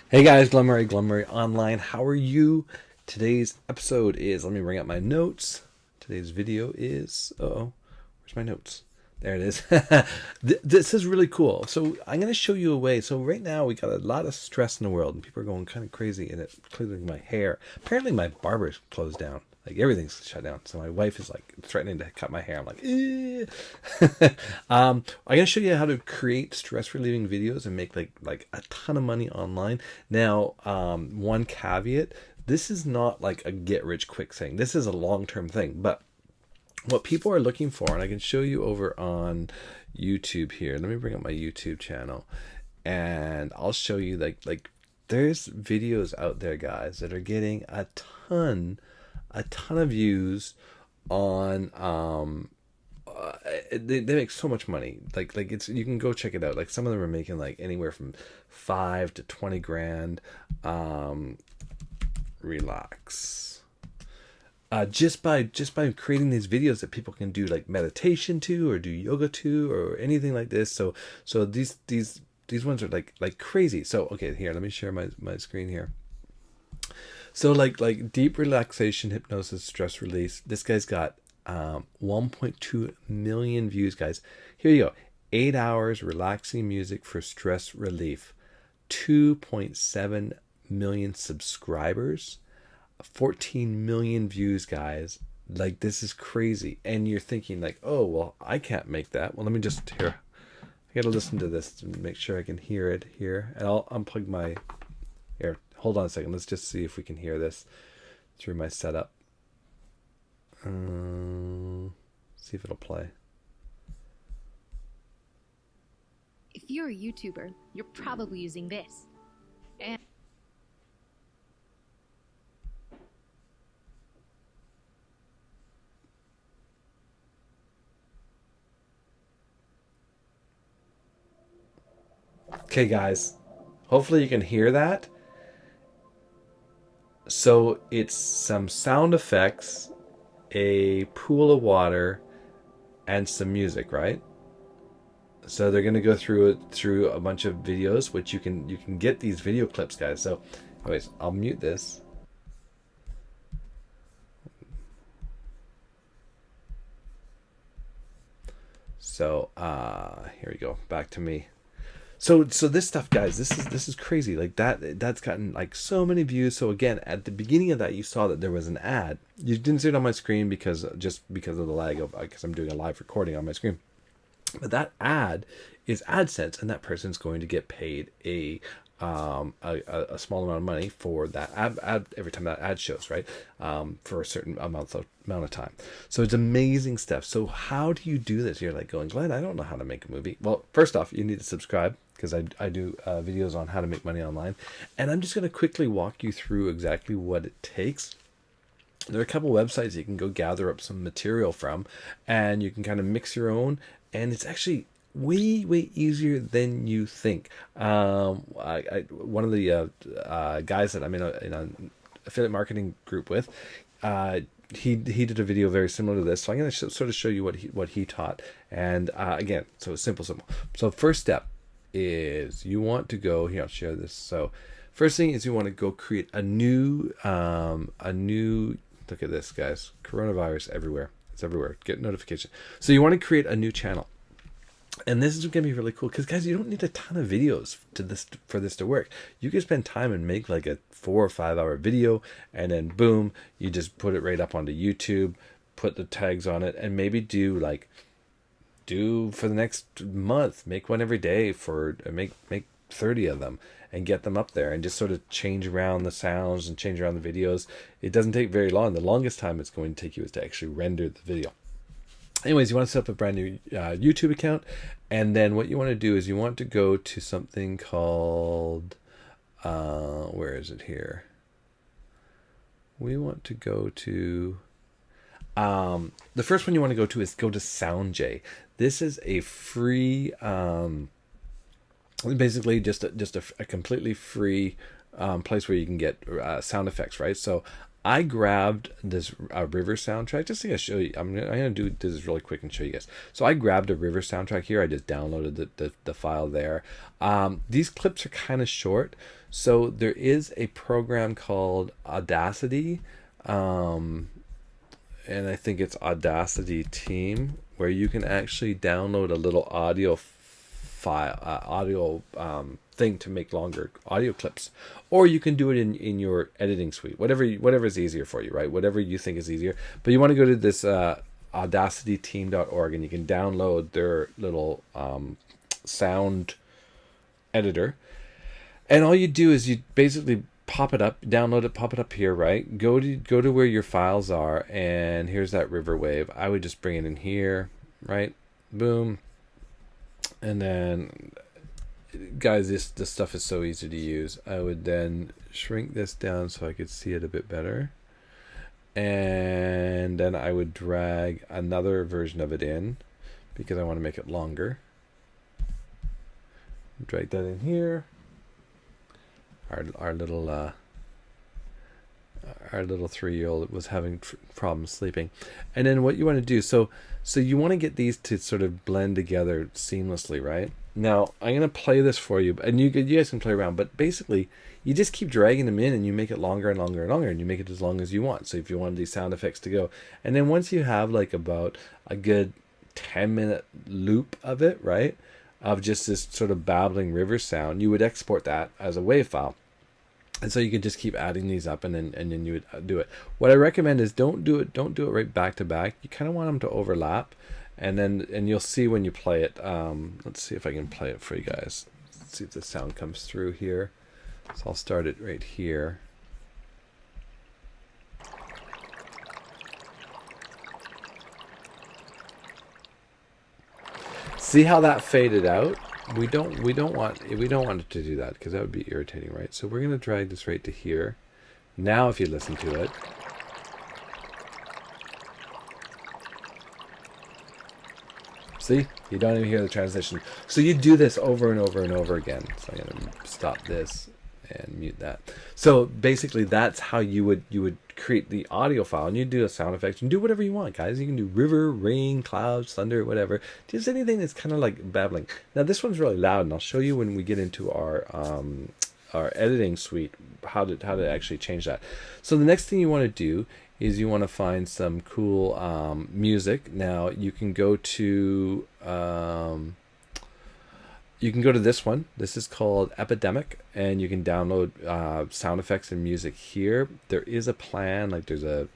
Hey guys, Glen Online. How are you? Today's episode is, let me bring up my notes. Today's video is, where's my notes? There it is. This is really cool. So I'm going to show you a way. So right now we got a lot of stress in the world and people are going kind of crazy and including my hair. Apparently my barber's closed down. Like everything's shut down. So my wife is like threatening to cut my hair. I'm like, I'm gonna show you how to create stress relieving videos and make like a ton of money online. Now, one caveat: this is not like a get rich quick thing. This is a long term thing. But what people are looking for, and I can show you over on YouTube here. Let me bring up my YouTube channel, and I'll show you like there's videos out there, guys, that are getting a ton of views on they make so much money. Like it's, you can go check it out. Like some of them are making like anywhere from 5 to 20 grand. Relax. Just by creating these videos that people can do like meditation to or do yoga to or anything like this. So these ones are like crazy. So okay, here, let me share my screen here. So like deep relaxation, hypnosis, stress release. This guy's got 1.2 million views, guys. Here you go. 8 hours relaxing music for stress relief. 2.7 million subscribers. 14 million views, guys. Like, this is crazy. And you're thinking like, oh, well, I can't make that. Well, let me just here. I gotta listen to this to make sure I can hear it here. And I'll unplug my here. Hold on a second. Let's just see if we can hear this through my setup. See if it'll play. If you're a YouTuber, you're probably using this. And Okay, guys. Hopefully you can hear that. So it's some sound effects, a pool of water, and some music, right? So they're gonna go through a bunch of videos, which you can get these video clips, guys. So, anyways, I'll mute this. So here we go. Back to me. So this stuff, guys, this is crazy. Like that's gotten like so many views. So again, at the beginning of that, you saw that there was an ad. You didn't see it on my screen because because of the lag of, because I'm doing a live recording on my screen. But that ad is AdSense, and that person's going to get paid a small amount of money for that ad every time that ad shows, right? For a certain amount of time. So it's amazing stuff. So how do you do this? You're like going, Glenn, I don't know how to make a movie. Well, first off, you need to subscribe, because I do videos on how to make money online, and I'm just going to quickly walk you through exactly what it takes. There are a couple websites you can go gather up some material from, and you can kind of mix your own, and it's actually way easier than you think. One of the guys that I'm in an affiliate marketing group with, he did a video very similar to this. So I'm going to sort of show you what he taught. And again, so it's simple. So first step is you want to go here. I'll share this. So first thing is you want to go create a new. Look at this, guys. Coronavirus everywhere. It's everywhere. Get notification. So you want to create a new channel. And this is going to be really cool because, guys, you don't need a ton of videos for this to work. You can spend time and make like a 4 or 5 hour video, and then boom, you just put it right up onto YouTube, put the tags on it, and maybe do for the next month, make one every day for make 30 of them and get them up there, and just sort of change around the sounds and change around the videos. It doesn't take very long. The longest time it's going to take you is to actually render the video. Anyways, you want to set up a brand new YouTube account, and then what you want to do is you want to go to something called where is it here? We want to go to the first one you want to go to is go to SoundJ. This is a free basically just a completely free place where you can get sound effects, right? So I grabbed this river soundtrack just to show you. I'm gonna do this really quick and show you guys. So I grabbed a river soundtrack here. I just downloaded the file there. These clips are kind of short, so there is a program called Audacity, and I think it's Audacity Team, where you can actually download a little audio file, thing to make longer audio clips, or you can do it in your editing suite, whatever is easier for you, right? Whatever you think is easier. But you want to go to this audacityteam.org, and you can download their little sound editor, and all you do is you basically pop it up, download it, pop it up here, right? Go to where your files are, and here's that river wave. I would just bring it in here, right? Boom. And then, guys, this stuff is so easy to use. I would then shrink this down so I could see it a bit better, and then I would drag another version of it in because I want to make it longer. Drag that in here. Our little 3-year-old was having problems sleeping. And then what you want to do, so you want to get these to sort of blend together seamlessly, right? Now I'm going to play this for you, and you guys can play around, but basically you just keep dragging them in, and you make it longer and longer and longer, and you make it as long as you want. So if you want these sound effects to go, and then once you have like about a good 10-minute loop of it, right, of just this sort of babbling river sound, you would export that as a WAV file. And so you can just keep adding these up, and then you would do it. What I recommend is don't do it right back to back. You kind of want them to overlap, and you'll see when you play it. Let's see if I can play it for you guys. Let's see if the sound comes through here. So I'll start it right here. See how that faded out? We don't want it to do that, because that would be irritating, right? So we're going to drag this right to here. Now if you listen to it, see, you don't even hear the transition. So you do this over and over and over again. So I'm going to stop this and mute that. So basically that's how you would create the audio file, and you do a sound effect and do whatever you want, guys. You can do river, rain, clouds, thunder, whatever, just anything that's kind of like babbling. Now this one's really loud, and I'll show you when we get into our editing suite how to actually change that. So the next thing you want to do is you want to find some cool music. Now you can go to this one. This is called Epidemic, and you can download sound effects and music here. There is a plan, like there's a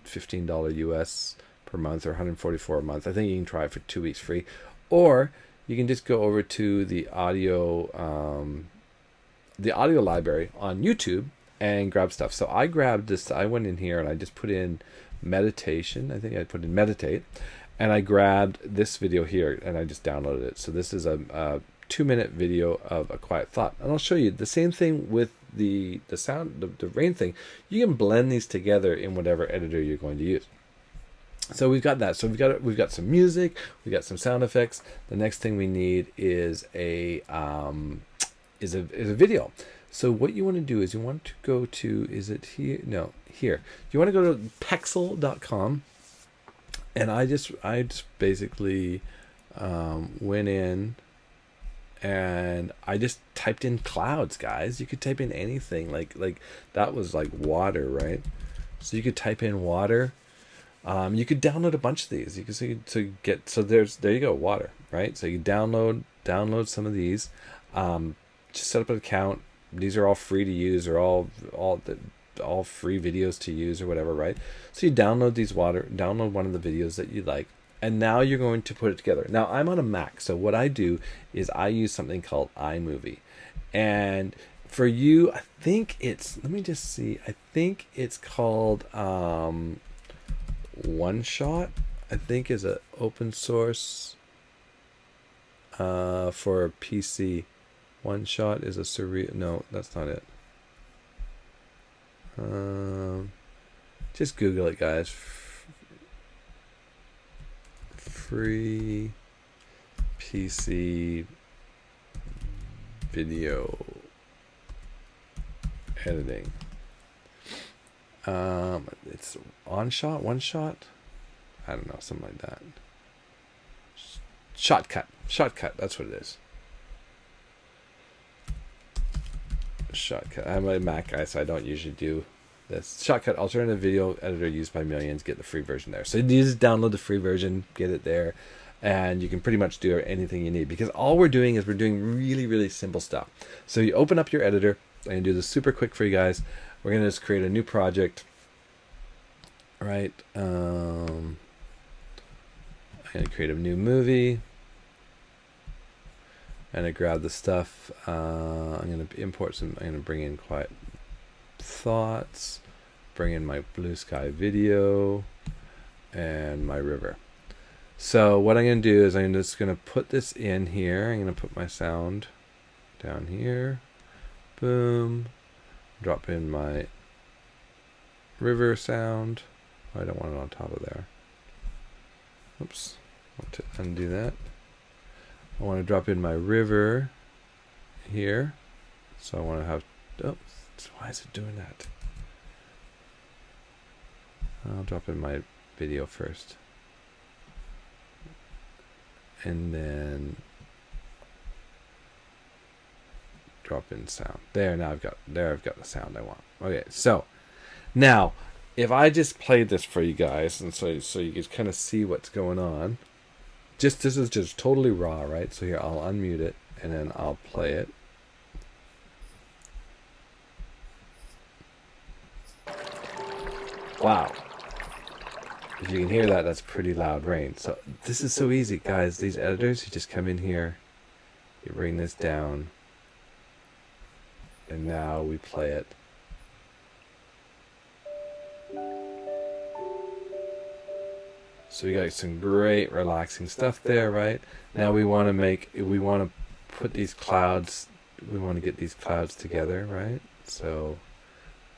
$15 US per month or $144 a month. I think you can try it for 2 weeks free, or you can just go over to the audio library on YouTube and grab stuff. So I grabbed this. I went in here and I just put in meditation. I think I put in meditate, and I grabbed this video here and I just downloaded it. So this is a 2-minute video of a quiet thought, and I'll show you the same thing with the sound, the rain thing. You can blend these together in whatever editor you're going to use. So we've got that. So we've got some music, we've got some sound effects. The next thing we need is a video. So what you want to do is you want to go to, is it here? No, here. You want to go to pexel.com, and I just basically went in and I just typed in clouds, guys. You could type in anything, like that was like water, right? So you could type in water. You could download a bunch of these. You could there you go, water, right? So you download some of these. Just set up an account. These are all free to use. They're all free videos to use or whatever, right? So you download one of the videos that you like, and now you're going to put it together. Now I'm on a Mac, so what I do is I use something called iMovie, and for you, I think it's, let me just see, I think it's called One Shot. I think is a open source for PC. One Shot is a surreal. No, that's not it. Just Google it, guys. Free PC video editing. It's on shot, one shot. I don't know, something like that. Shotcut. That's what it is. Shotcut. I'm a Mac guy, so I don't usually do this. Shotcut, alternative video editor used by millions. Get the free version there. So you just download the free version, get it there, and you can pretty much do anything you need, because all we're doing is we're doing really, really simple stuff. So you open up your editor. I'm going to do this super quick for you guys. We're going to just create a new project. Right. I'm going to create a new movie. And I grab the stuff. I'm going to import some. I'm going to bring in Quiet Thoughts, bring in my Blue Sky video, and my river. So what I'm going to do is I'm just going to put this in here. I'm going to put my sound down here. Boom. Drop in my river sound. Oh, I don't want it on top of there. Oops. I want to undo that. I want to drop in my river here. So I want to have... Oh, why is it doing that? I'll drop in my video first. And then drop in sound. There, now I've got the sound I want. Okay, so now if I just played this for you guys, and so you can kind of see what's going on. This is just totally raw, right? So here, I'll unmute it, and then I'll play it. Wow. If you can hear that, that's pretty loud rain. So this is so easy, guys. These editors, you just come in here, you bring this down, and now we play it. So we got some great relaxing stuff there, right? Now we want to put these clouds, we want to get these clouds together, right? So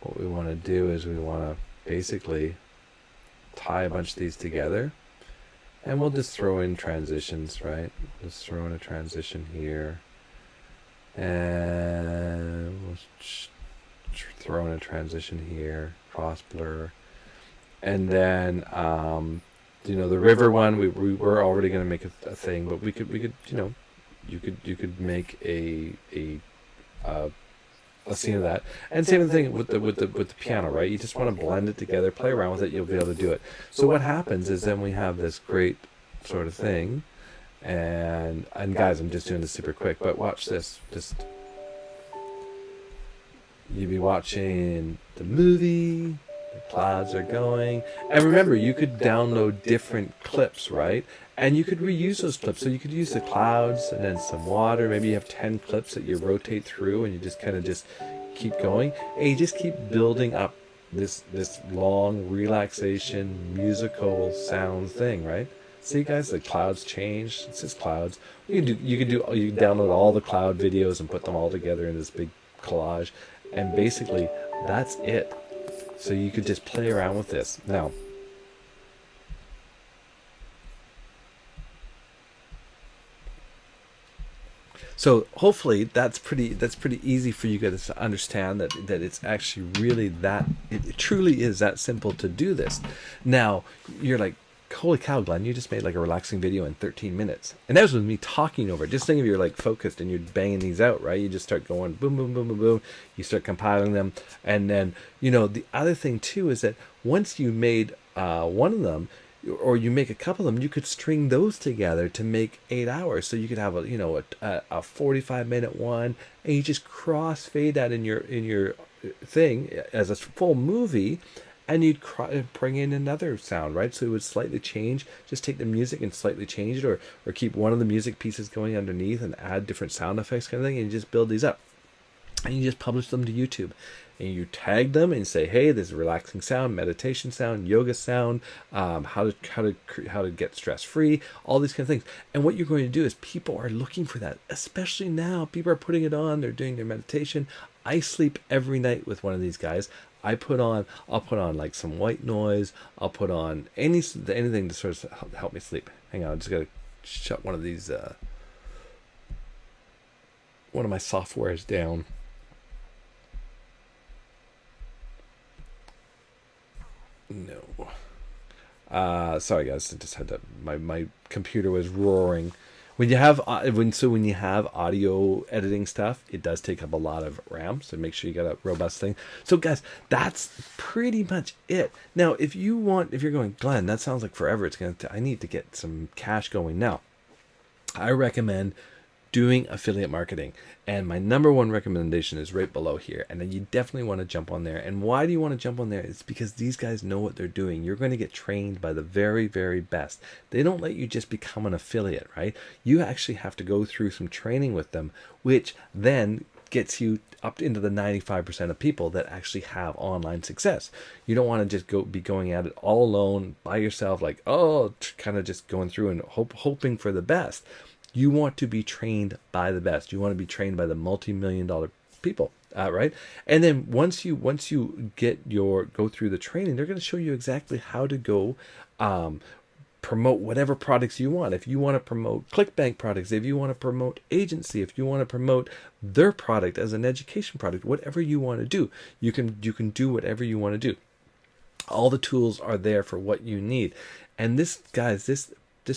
what we want to do is we want to basically tie a bunch of these together, and we'll just throw in transitions, right? Just throw in a transition here, and we'll throw in a transition here, cross blur, and then you know, the river one, we were already going to make a thing, but we could you know, you could make a scene of that. And same thing with the piano, right? You just want to blend it together, play around with it, you'll be able to do it. So what happens is then we have this great sort of thing, and guys, I'm just doing this super quick, but watch this. Just you'd be watching the movie. The clouds are going, and remember, you could download different clips, right? And you could reuse those clips. So you could use the clouds and then some water. Maybe you have 10 clips that you rotate through, and you just kind of just keep going, and you just keep building up this long relaxation musical sound thing, right? See, guys, the clouds change. It's just clouds. You can download all the cloud videos and put them all together in this big collage, and basically that's it. So you could just play around with this. Now, so hopefully that's pretty easy for you guys to understand that it's actually really that it truly is that simple to do this. Now, you're like, holy cow, Glenn, you just made like a relaxing video in 13 minutes. And that was with me talking over it. Just think if you're like focused and you're banging these out, right? You just start going boom, boom, boom, boom, boom. You start compiling them. And then, you know, the other thing too is that once you made one of them, or you make a couple of them, you could string those together to make 8 hours. So you could have a 45-minute one, and you just crossfade that in your thing as a full movie. And you'd bring in another sound, right? So it would slightly change. Just take the music and slightly change it, or keep one of the music pieces going underneath and add different sound effects kind of thing, and you just build these up. And you just publish them to YouTube. And you tag them and say, hey, this is relaxing sound, meditation sound, yoga sound, how to get stress-free, all these kind of things. And what you're going to do is people are looking for that, especially now. People are putting it on. They're doing their meditation. I sleep every night with one of these guys. I'll put on like some white noise. I'll put on anything to sort of help me sleep. Hang on, I just got to shut one of these, one of my softwares down. No. Sorry guys, I just had to. My computer was roaring. When you have when you have audio editing stuff, it does take up a lot of RAM. So make sure you got a robust thing. So guys, that's pretty much it. Now, if you're going, Glenn, that sounds like forever. I need to get some cash going now. I recommend doing affiliate marketing, and my number one recommendation is right below here, and then you definitely want to jump on there. And why do you want to jump on there? It's because these guys know what they're doing. You're going to get trained by the very, very best. They don't let you just become an affiliate, right? You actually have to go through some training with them, which then gets you up into the 95% of people that actually have online success. You don't want to just be going at it all alone by yourself, like, kind of just going through and hoping for the best. You want to be trained by the best. You want to be trained by the multi-million-dollar people, right? And then once you go through the training, they're going to show you exactly how to go promote whatever products you want. If you want to promote ClickBank products, if you want to promote agency, if you want to promote their product as an education product, whatever you want to do, you can do whatever you want to do. All the tools are there for what you need. And this, guys, this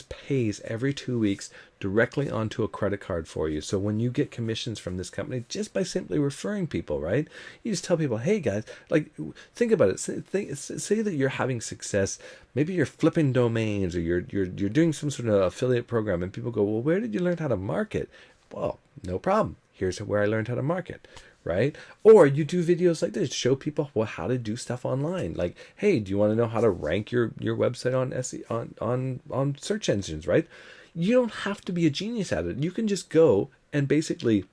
pays every 2 weeks directly onto a credit card for you. So when you get commissions from this company, just by simply referring people, right? You just tell people, hey guys, like, think about it. Say that you're having success. Maybe you're flipping domains, or you're doing some sort of affiliate program, and people go, well, where did you learn how to market? Well, no problem. Here's where I learned how to market. Right? Or you do videos like this, show people how to do stuff online. Like, hey, do you want to know how to rank your website on search engines, right? You don't have to be a genius at it. You can just go and basically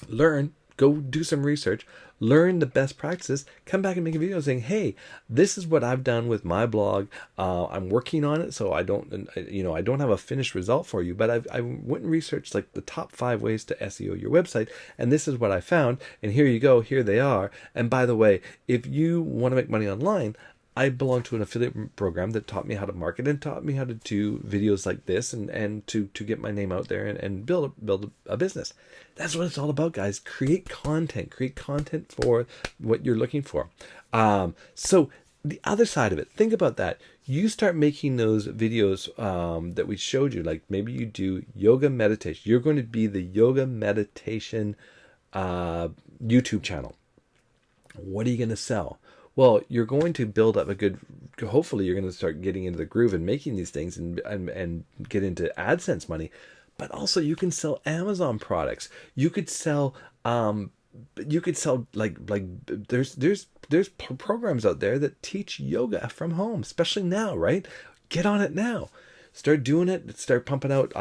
go do some research, learn the best practices, come back and make a video saying, hey, this is what I've done with my blog. I'm working on it, so I don't have a finished result for you, but I went and researched like the top 5 ways to SEO your website, and this is what I found, and here you go, here they are. And by the way, if you want to make money online, I belong to an affiliate program that taught me how to market and taught me how to do videos like this and to get my name out there and build a business. That's what it's all about, guys. Create content for what you're looking for. So the other side of it, think about that. You start making those videos that we showed you, like maybe you do yoga meditation. You're going to be the yoga meditation YouTube channel. What are you going to sell? Well, you're going to build up hopefully you're going to start getting into the groove and making these things and get into AdSense money. But also you can sell Amazon products. You could sell like there's programs out there that teach yoga from home, especially now, right? Get on it now. Start doing it. Start pumping out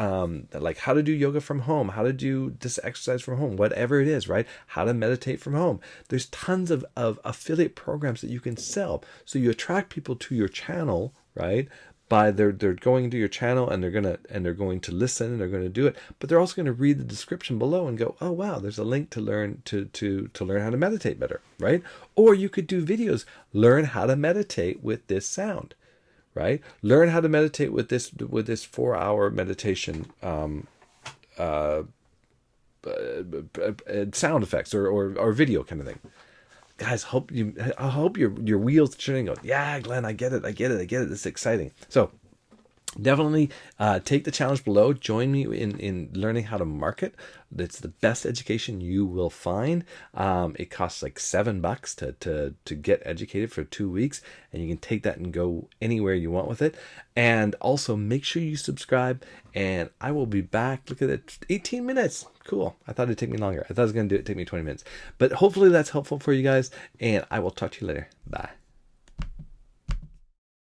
like how to do yoga from home, how to do this exercise from home, whatever it is, right? How to meditate from home. There's tons of affiliate programs that you can sell. So you attract people to your channel, right? By they're going to your channel and they're going to listen and they're going to do it, but they're also going to read the description below and go, oh wow, there's a link to learn to learn how to meditate better, right? Or you could do videos, learn how to meditate with this sound. Right? Learn how to meditate with this 4-hour meditation sound effects or video kind of thing. Guys, I hope your wheels turning. Go, yeah, Glenn, I get it. This is exciting. So definitely take the challenge below. Join me in learning how to market. It's the best education you will find. It costs like $7 to get educated for 2 weeks, and you can take that and go anywhere you want with it. And also make sure you subscribe, and I will be back. Look at it, 18 minutes. Cool. I thought it'd take me longer. I thought it was going to take me 20 minutes. But hopefully that's helpful for you guys, and I will talk to you later. Bye.